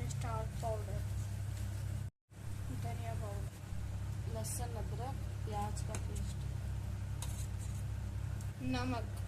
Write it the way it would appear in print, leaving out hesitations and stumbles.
star powder, धनिया powder, लहसुन अदरक प्याज का पेस्ट, नमक,